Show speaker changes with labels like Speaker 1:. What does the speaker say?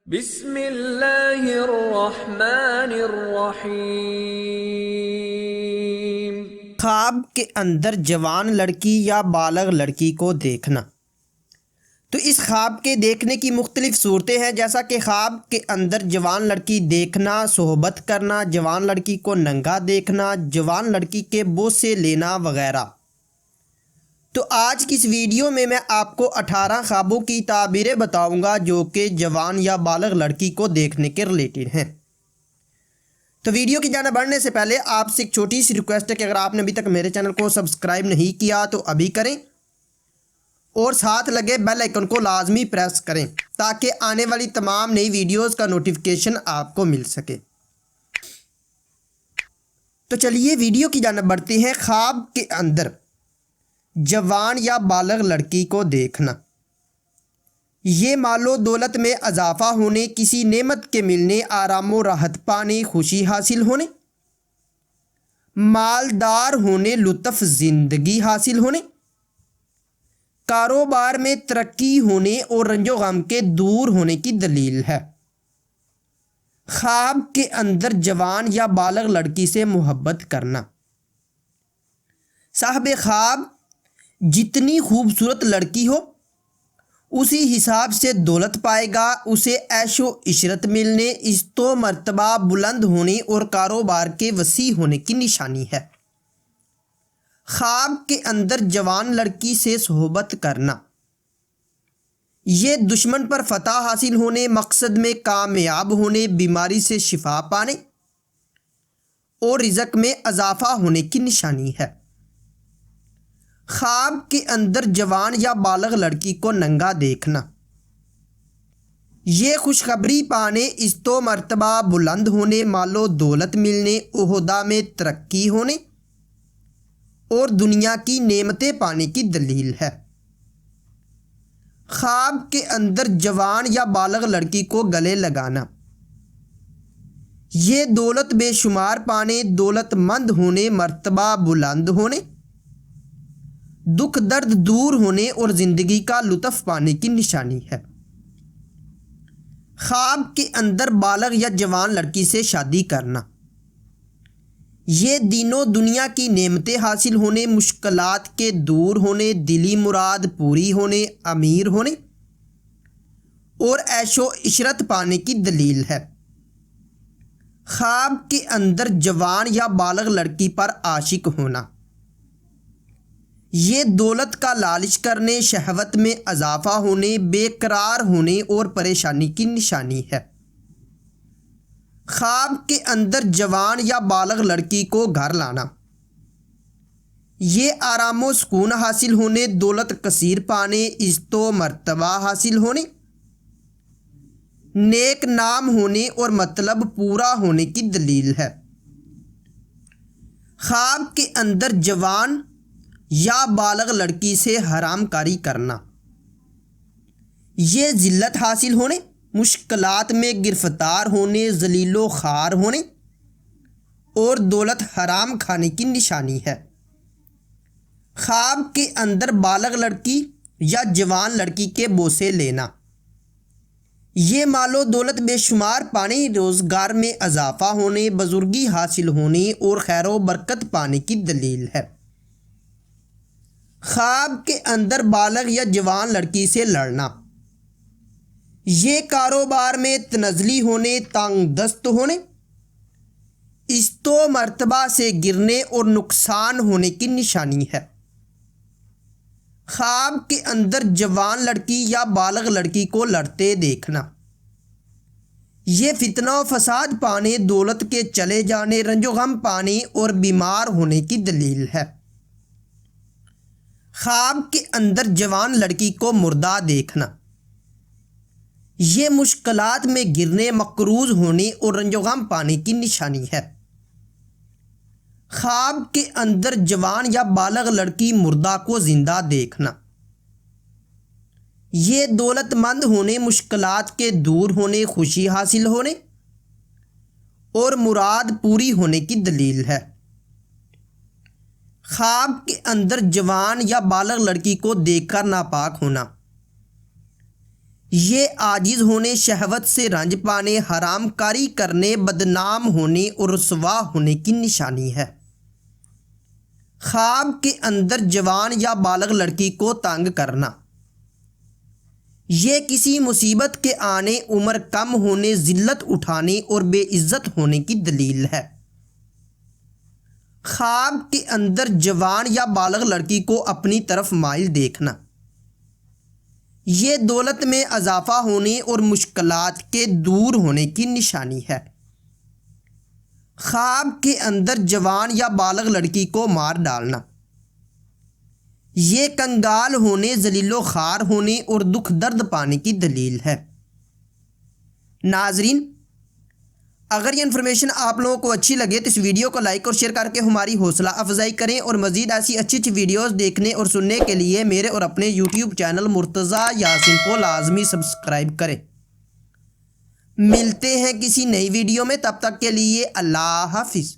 Speaker 1: बिस्मिल्लाहिर्रहमानिर्रहीम।
Speaker 2: ख्वाब के अंदर जवान लड़की या बालग लड़की को देखना। तो इस ख्वाब के देखने की मुख्तलिफ सूरतें हैं, जैसा कि ख्वाब के अंदर जवान लड़की देखना, सोहबत करना, जवान लड़की को नंगा देखना, जवान लड़की के बोसे लेना वगैरह। तो आज की इस वीडियो में मैं आपको 18 ख्वाबों की ताबीरें बताऊंगा जो कि जवान या बालग लड़की को देखने के रिलेटेड हैं। तो वीडियो की जाना बढ़ने से पहले आपसे एक छोटी सी रिक्वेस्ट है कि अगर आपने अभी तक मेरे चैनल को सब्सक्राइब नहीं किया तो अभी करें और साथ लगे बेल आइकन को लाजमी प्रेस करें ताकि आने वाली तमाम नई वीडियोस का नोटिफिकेशन आपको मिल सके। तो चलिए वीडियो की जाना बढ़ते हैं। ख्वाब के अंदर जवान या बालग लड़की को देखना, ये मालो दौलत में इजाफा होने, किसी नेमत के मिलने, आराम राहत पाने, खुशी हासिल होने, मालदार होने, लुत्फ़ ज़िंदगी हासिल होने, कारोबार में तरक्की होने और रंजो गम के दूर होने की दलील है। ख्वाब के अंदर जवान या बालग लड़की से मोहब्बत करना। साहब ख्वाब जितनी खूबसूरत लड़की हो उसी हिसाब से दौलत पाएगा, उसे ऐशो इशरत मिलने, इस्तो मर्तबा बुलंद होने और कारोबार के वसी होने की निशानी है। ख्वाब के अंदर जवान लड़की से सोहबत करना, ये दुश्मन पर फतह हासिल होने, मकसद में कामयाब होने, बीमारी से शिफा पाने और रिज़्क़ में इजाफा होने की निशानी है। ख्वाब के अंदर जवान या बालग लड़की को नंगा देखना, ये खुशखबरी पाने, इस्तो मर्तबा बुलंद होने, मालो दौलत मिलने, ओहदा में तरक्की होने और दुनिया की नेमतें पाने की दलील है। ख्वाब के अंदर जवान या बालग लड़की को गले लगाना, ये दौलत बेशुमार पाने, दौलतमंद होने, मर्तबा बुलंद होने, दुख दर्द दूर होने और ज़िंदगी का लुत्फ़ पाने की निशानी है। ख्वाब के अंदर बालग या जवान लड़की से शादी करना, ये दीनों दुनिया की नेमतें हासिल होने, मुश्किलात के दूर होने, दिली मुराद पूरी होने, अमीर होने और ऐशो इशरत पाने की दलील है। ख्वाब के अंदर जवान या बालग लड़की पर आशिक होना, ये दौलत का लालच करने, शहवत में इजाफा होने, बेकरार होने और परेशानी की निशानी है। ख्वाब के अंदर जवान या बालग लड़की को घर लाना, ये आराम सुकून हासिल होने, दौलत कसीर पाने, इज्जतो मर्तबा हासिल होने, नेक नाम होने और मतलब पूरा होने की दलील है। ख्वाब के अंदर जवान या बालग लड़की से हरामकारी करना, ये जिल्लत हासिल होने, मुश्किलात में गिरफ्तार होने, जलीलो खार होने और दौलत हराम खाने की निशानी है। ख्वाब के अंदर बालग लड़की या जवान लड़की के बोसे लेना, ये मालो दौलत बेशुमार पाने, रोज़गार में इजाफा होने, बुजुर्गी हासिल होने और खैरो बरकत पाने की दलील है। ख्वाब के अंदर बालग या जवान लड़की से लड़ना, ये कारोबार में तनज़ली होने, तंग दस्त होने, इस्तो मर्तबा से गिरने और नुकसान होने की निशानी है। ख्वाब के अंदर जवान लड़की या बालग लड़की को लड़ते देखना, ये फितना फसाद पाने, दौलत के चले जाने, रंजो गम पाने और बीमार होने की दलील है। ख्वाब के अंदर जवान लड़की को मुर्दा देखना, ये मुश्किलात में गिरने, मकरूज होने और रंजोगम पाने की निशानी है। ख्वाब के अंदर जवान या बालग लड़की मुर्दा को जिंदा देखना, ये दौलतमंद होने, मुश्किलात के दूर होने, खुशी हासिल होने और मुराद पूरी होने की दलील है। ख्वाब के अंदर जवान या बालग लड़की को देखकर नापाक होना, ये आजिज़ होने, शहवत से रंज पाने, हरामकारी करने, बदनाम होने और रुसवा होने की निशानी है। ख्वाब के अंदर जवान या बालग लड़की को तंग करना, ये किसी मुसीबत के आने, उम्र कम होने, ज़िल्लत उठाने और बेइज्जत होने की दलील है। ख्वाब के अंदर जवान या बालग लड़की को अपनी तरफ माइल देखना, ये दौलत में इजाफा होने और मुश्किलात के दूर होने की निशानी है। ख्वाब के अंदर जवान या बालग लड़की को मार डालना, ये कंगाल होने, जलीलो खार होने और दुख दर्द पाने की दलील है। नाजरीन, अगर ये इन्फॉर्मेशन आप लोगों को अच्छी लगे तो इस वीडियो को लाइक और शेयर करके हमारी हौसला अफजाई करें और मज़ीद ऐसी अच्छी अच्छी वीडियोस देखने और सुनने के लिए मेरे और अपने यूट्यूब चैनल मुर्तज़ा यासिन को लाजमी सब्सक्राइब करें। मिलते हैं किसी नई वीडियो में, तब तक के लिए अल्लाह हाफिज़।